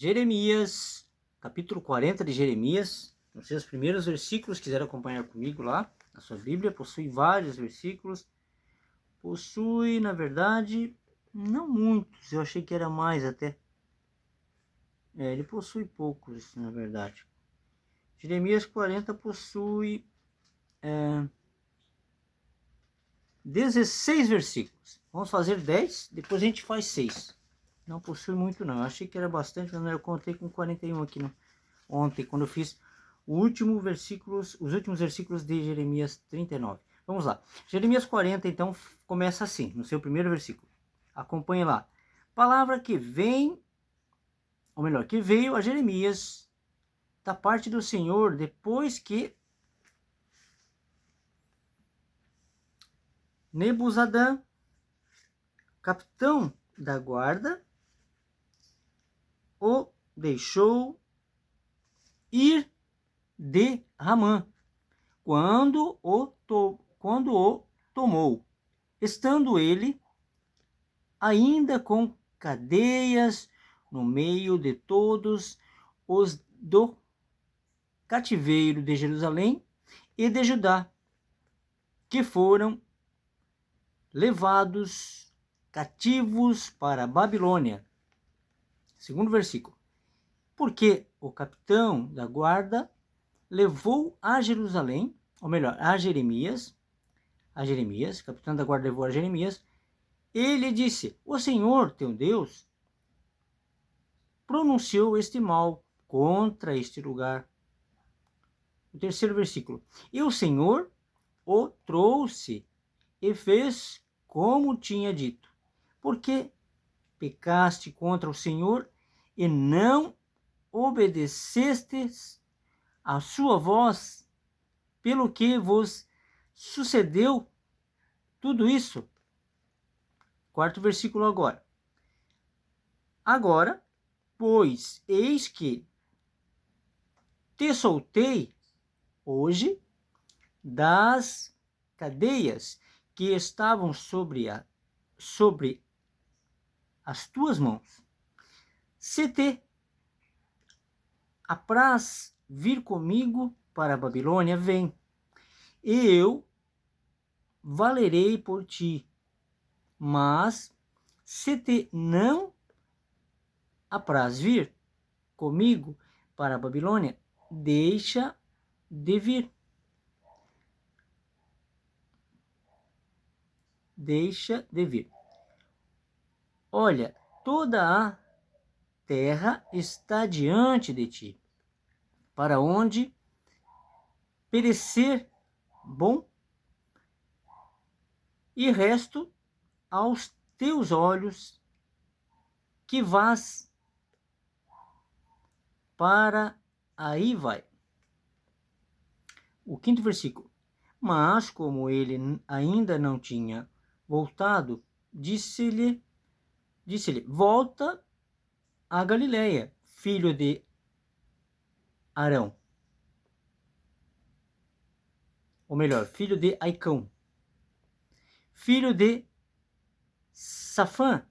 Jeremias, capítulo 40 de Jeremias. Não sei os primeiros versículos, quiser acompanhar comigo lá na sua Bíblia, possui vários versículos. Possui, na verdade, não muitos, eu achei que era mais até. Ele possui poucos, na verdade. Jeremias 40 possui 16 versículos. Vamos fazer 10, depois a gente faz 6. Não possui muito não, eu achei que era bastante, mas eu contei com 41 aqui ontem, quando eu fiz os últimos versículos de Jeremias 39. Vamos lá. Jeremias 40, então, começa assim, no seu primeiro versículo. Acompanhe lá. Palavra que vem, ou melhor, que veio a Jeremias da parte do Senhor depois que Nebuzaradan, capitão da guarda, o deixou ir de Ramã, quando o tomou, estando ele ainda com cadeias no meio de todos os do cativeiro de Jerusalém e de Judá, que foram levados cativos para a Babilônia. Segundo versículo. Porque o capitão da guarda levou a Jerusalém, ou melhor, a Jeremias, capitão da guarda levou a Jeremias, ele disse: o Senhor, teu Deus, pronunciou este mal contra este lugar. O terceiro versículo. E o Senhor o trouxe e fez como tinha dito. Porque pecaste contra o Senhor e não obedecestes a sua voz, pelo que vos sucedeu tudo isso. Quarto versículo agora. Agora, pois, eis que te soltei hoje das cadeias que estavam sobre as tuas mãos. Se te apraz vir comigo para a Babilônia, vem, e eu valerei por ti. Mas se te não apraz vir comigo para a Babilônia, deixa de vir. Deixa de vir. Olha, toda a terra está diante de ti, para onde perecer bom e resto aos teus olhos, que vás para aí vai. O quinto versículo. Mas como ele ainda não tinha voltado, disse-lhe, volta a Galileia, filho de Arão. Ou melhor, filho de Aicão, filho de Safã,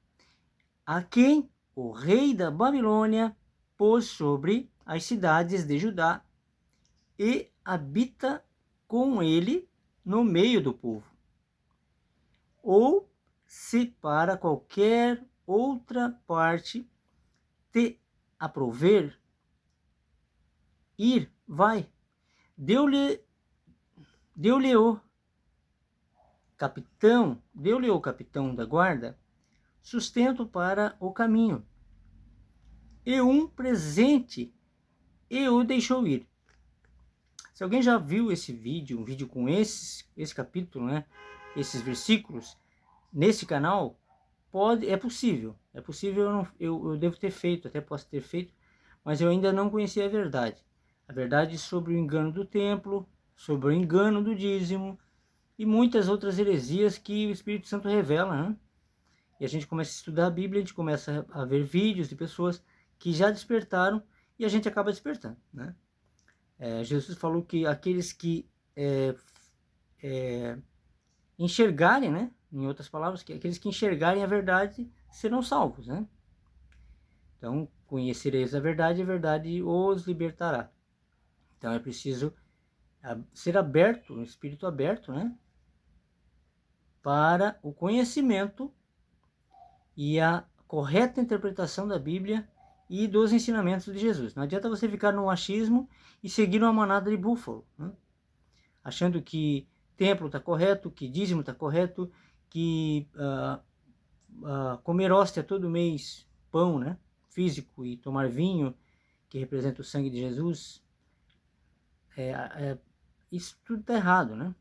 a quem o rei da Babilônia pôs sobre as cidades de Judá e habita com ele no meio do povo. Ou se para qualquer outra parte te aprover ir, vai. Deu-lhe o capitão da guarda sustento para o caminho e um presente, e o deixou ir. Se alguém já viu esse vídeo, um vídeo com esse capítulo, né, esses versículos, nesse canal, é possível, eu devo ter feito, até posso ter feito, mas eu ainda não conhecia a verdade sobre o engano do templo, sobre o engano do dízimo, e muitas outras heresias que o Espírito Santo revela, né? E a gente começa a estudar a Bíblia, a gente começa a ver vídeos de pessoas que já despertaram, e a gente acaba despertando, né? Jesus falou que aqueles que enxergarem, né? Em outras palavras, que aqueles que enxergarem a verdade serão salvos, né? Então, conhecereis a verdade os libertará. Então é preciso ser aberto, um espírito aberto, né? Para o conhecimento e a correta interpretação da Bíblia e dos ensinamentos de Jesus. Não adianta você ficar no achismo e seguir uma manada de búfalo, né? Achando que templo está correto, que dízimo está correto, que comer hóstia todo mês, pão, né, físico, e tomar vinho, que representa o sangue de Jesus, isso tudo está errado, né?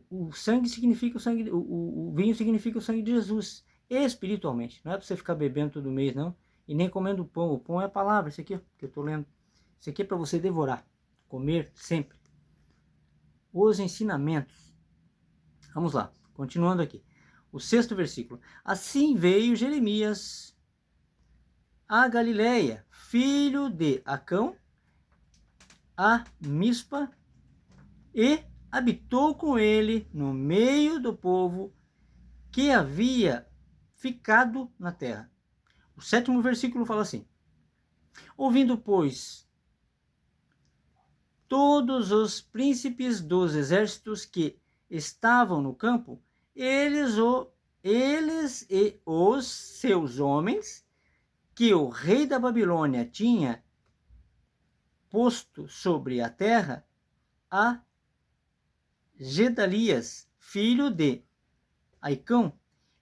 O sangue significa o sangue, o vinho significa o sangue de Jesus, espiritualmente. Não é para você ficar bebendo todo mês, não, e nem comendo pão. O pão é a palavra, isso aqui que eu estou lendo. Isso aqui é para você devorar, comer sempre. Os ensinamentos. Vamos lá, continuando aqui. O 6º versículo. Assim veio Jeremias a Galileia, filho de Acão, a Mispa, e habitou com ele no meio do povo que havia ficado na terra. O 7º versículo fala assim: ouvindo, pois, todos os príncipes dos exércitos que estavam no campo, eles e os seus homens, que o rei da Babilônia tinha posto sobre a terra, a Gedalias, filho de Aicão,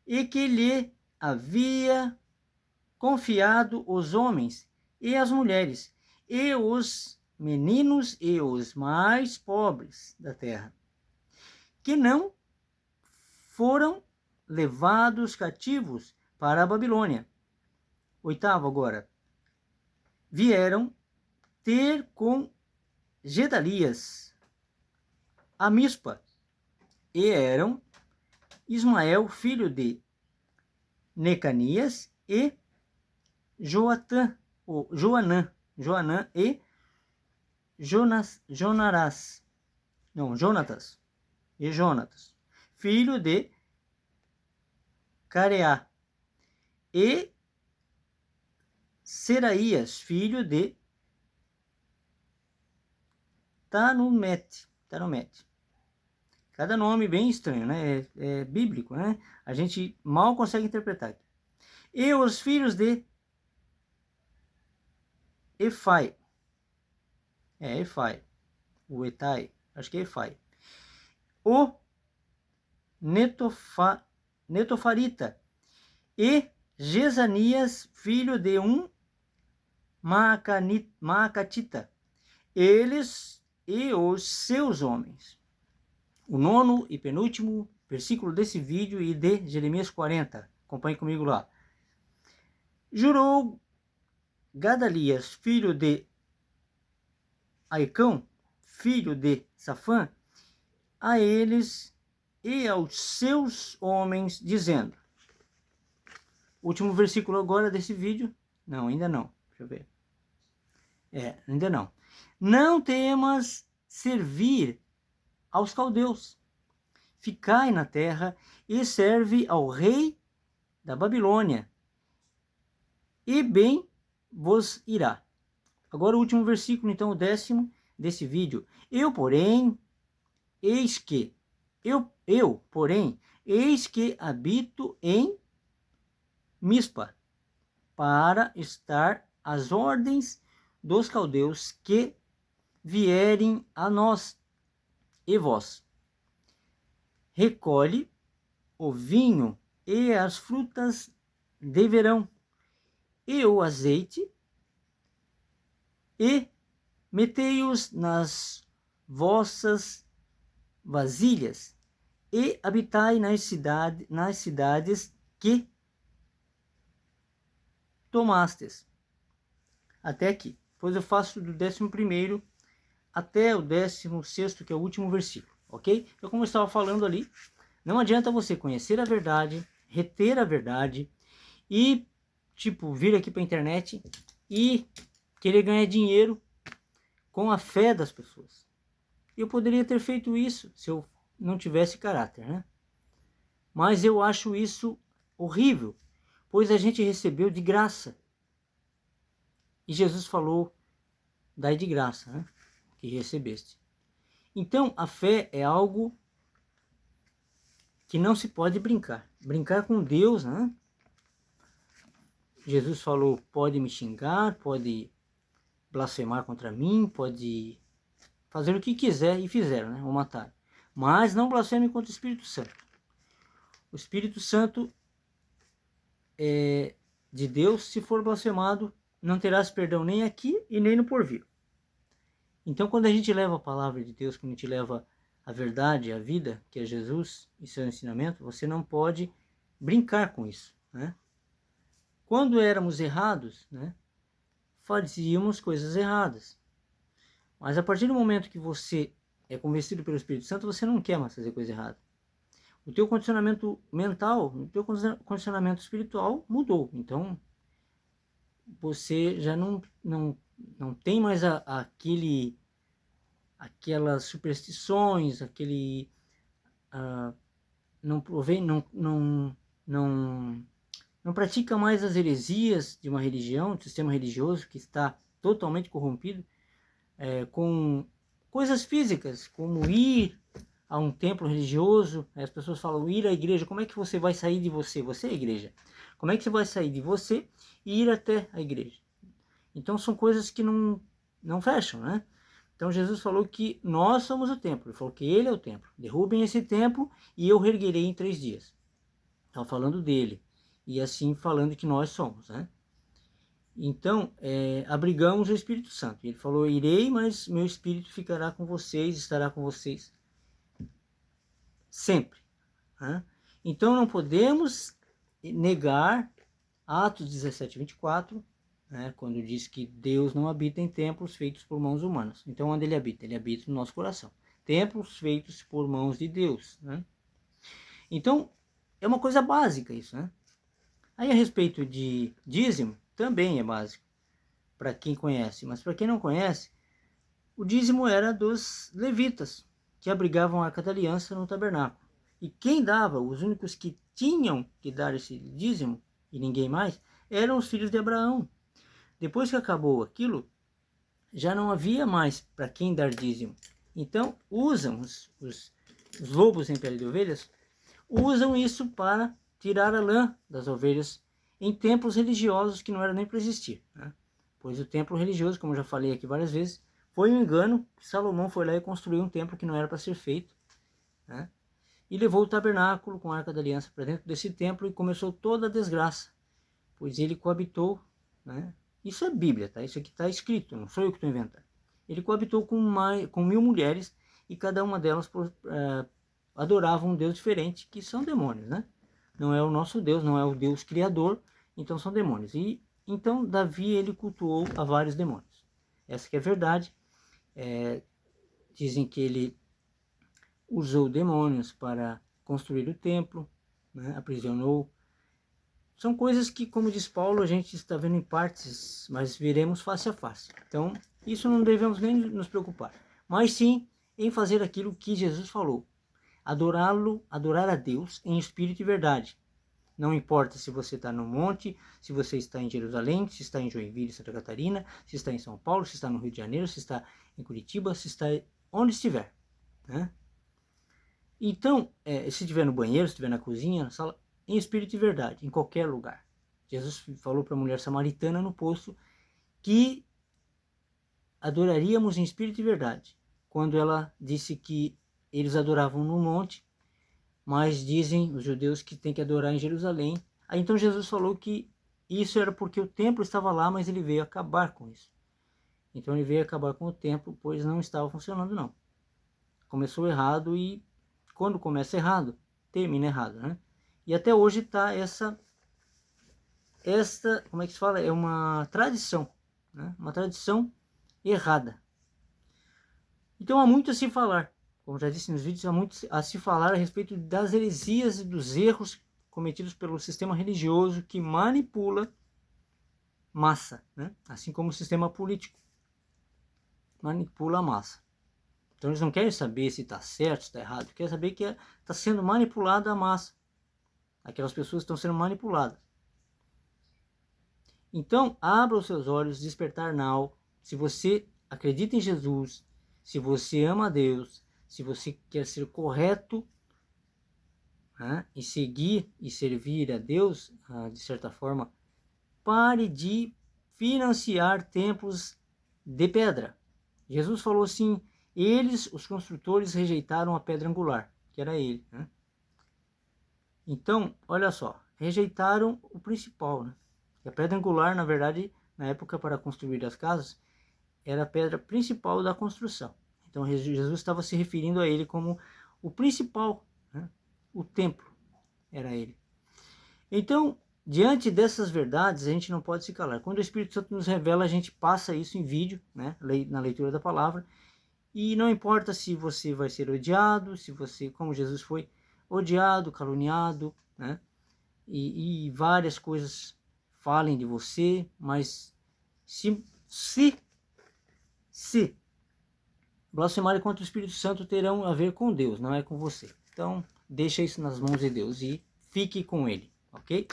e que lhe havia confiado os homens e as mulheres, e os meninos e os mais pobres da terra, que não foram levados cativos para a Babilônia. 8º agora. Vieram ter com Gedalias a Mispa, e eram Ismael, filho de Necanias, e Joanã e Jonatas, filho de Careá, e Seraías, filho de Tanumete. Cada nome bem estranho, né? É bíblico, né? A gente mal consegue interpretar. E os filhos de Efai. Efai. O Etai. Acho que é Efai. O Netofarita. E Gesanias, filho de um Maacatita. Eles e os seus homens. O 9º e penúltimo versículo desse vídeo e de Jeremias 40. Acompanhe comigo lá. Jurou Gadalias, filho de Aicão, filho de Safã, a eles e aos seus homens, dizendo. Último versículo agora desse vídeo. Não, ainda não. Deixa eu ver. Ainda não. Não temas servir aos caldeus. Ficai na terra e serve ao rei da Babilônia, e bem vos irá. Agora o último versículo, então, o 10º desse vídeo. Eu, porém, eis que habito em Mispa, para estar às ordens dos caldeus que vierem a nós. E vós, recolhe o vinho e as frutas de verão, e o azeite, e metei-os nas vossas vasilhas, e habitai nas cidades que tomastes. Até aqui. Depois eu faço do 11º até o 16º, que é o último versículo, ok? Então, como eu estava falando ali, não adianta você conhecer a verdade, reter a verdade e, vir aqui para a internet e querer ganhar dinheiro com a fé das pessoas. Eu poderia ter feito isso se eu não tivesse caráter, né? Mas eu acho isso horrível, pois a gente recebeu de graça. E Jesus falou, dai de graça, né, que recebeste. Então, a fé é algo que não se pode brincar. Brincar com Deus, né? Jesus falou, pode me xingar, pode blasfemar contra mim, pode fazer o que quiser, e fizeram, né? Ou matar. Mas não blasfeme contra o Espírito Santo. O Espírito Santo é de Deus, se for blasfemado, não terás perdão nem aqui e nem no porvir. Então, quando a gente leva a palavra de Deus, quando a gente leva a verdade, a vida, que é Jesus e seu ensinamento, você não pode brincar com isso, né? Quando éramos errados, né, fazíamos coisas erradas. Mas a partir do momento que você é convencido pelo Espírito Santo, você não quer mais fazer coisa errada. O teu condicionamento mental, o teu condicionamento espiritual mudou. Então, você já não tem mais aquelas superstições, não pratica mais as heresias de uma religião, de um sistema religioso que está totalmente corrompido, com coisas físicas, como ir a um templo religioso. As pessoas falam, ir à igreja. Como é que você vai sair de você? Você é a igreja. Como é que você vai sair de você e ir até a igreja? Então são coisas que não fecham, né? Então Jesus falou que nós somos o templo. Ele falou que ele é o templo. Derrubem esse templo e eu reerguerei em 3 dias. Estava falando dele. E assim falando que nós somos, né? Então, abrigamos o Espírito Santo. Ele falou, irei, mas meu Espírito ficará com vocês, estará com vocês sempre. Né? Então, não podemos negar Atos 17, 24, né, quando diz que Deus não habita em templos feitos por mãos humanas. Então, onde ele habita? Ele habita no nosso coração. Templos feitos por mãos de Deus. Né? Então, é uma coisa básica isso, né? Aí, a respeito de dízimo, também é básico, para quem conhece. Mas para quem não conhece, o dízimo era dos levitas, que abrigavam a Arca da Aliança no tabernáculo. E quem dava, os únicos que tinham que dar esse dízimo, e ninguém mais, eram os filhos de Abraão. Depois que acabou aquilo, já não havia mais para quem dar dízimo. Então, usam os lobos em pele de ovelhas, usam isso para tirar a lã das ovelhas em templos religiosos que não era nem para existir, né? Pois o templo religioso, como eu já falei aqui várias vezes, foi um engano. Salomão foi lá e construiu um templo que não era para ser feito, né? E levou o tabernáculo com a Arca da Aliança para dentro desse templo e começou toda a desgraça, pois ele coabitou, né? Isso é Bíblia, tá? Isso aqui está escrito, não sou eu que estou inventando. Ele coabitou com 1000 mulheres e cada uma delas adorava um Deus diferente, que são demônios, né? Não é o nosso Deus, não é o Deus criador, então são demônios. E então Davi, ele cultuou a vários demônios. Essa que é a verdade. Dizem que ele usou demônios para construir o templo, né? Aprisionou. São coisas que, como diz Paulo, a gente está vendo em partes, mas veremos face a face. Então, isso não devemos nem nos preocupar. Mas sim em fazer aquilo que Jesus falou. Adorá-lo, adorar a Deus em espírito e verdade. Não importa se você está no monte, se você está em Jerusalém, se está em Joinville, Santa Catarina, se está em São Paulo, se está no Rio de Janeiro, se está em Curitiba, se está onde estiver, né? Então, se estiver no banheiro, se estiver na cozinha, na sala, em espírito e verdade, em qualquer lugar. Jesus falou para a mulher samaritana no poço que adoraríamos em espírito e verdade, quando ela disse que eles adoravam no monte, mas dizem os judeus que tem que adorar em Jerusalém. Aí então Jesus falou que isso era porque o templo estava lá, mas ele veio acabar com isso. Então ele veio acabar com o templo, pois não estava funcionando não. Começou errado e quando começa errado, termina errado, né? E até hoje está esta, como é que se fala? É uma tradição, né? Uma tradição errada. Então há muito a se falar. Como já disse nos vídeos, há muito a se falar a respeito das heresias e dos erros cometidos pelo sistema religioso que manipula massa, né? Assim como o sistema político manipula a massa. Então eles não querem saber se está certo, se está errado, querem saber que está sendo manipulada a massa. Aquelas pessoas estão sendo manipuladas. Então, abra os seus olhos, despertar now. Se você acredita em Jesus, se você ama a Deus, se você quer ser correto, né, e seguir e servir a Deus, de certa forma, pare de financiar templos de pedra. Jesus falou assim, eles, os construtores, rejeitaram a pedra angular, que era ele, né? Então, olha só, rejeitaram o principal, né? E a pedra angular, na verdade, na época para construir as casas, era a pedra principal da construção. Então Jesus estava se referindo a ele como o principal, né? O templo era ele. Então, diante dessas verdades, a gente não pode se calar. Quando o Espírito Santo nos revela, a gente passa isso em vídeo, né? Na leitura da palavra. E não importa se você vai ser odiado, se você, como Jesus foi, odiado, caluniado, né? E várias coisas falem de você, mas se blasfemarem contra o Espírito Santo terão a ver com Deus, não é com você. Então, deixa isso nas mãos de Deus e fique com ele, ok?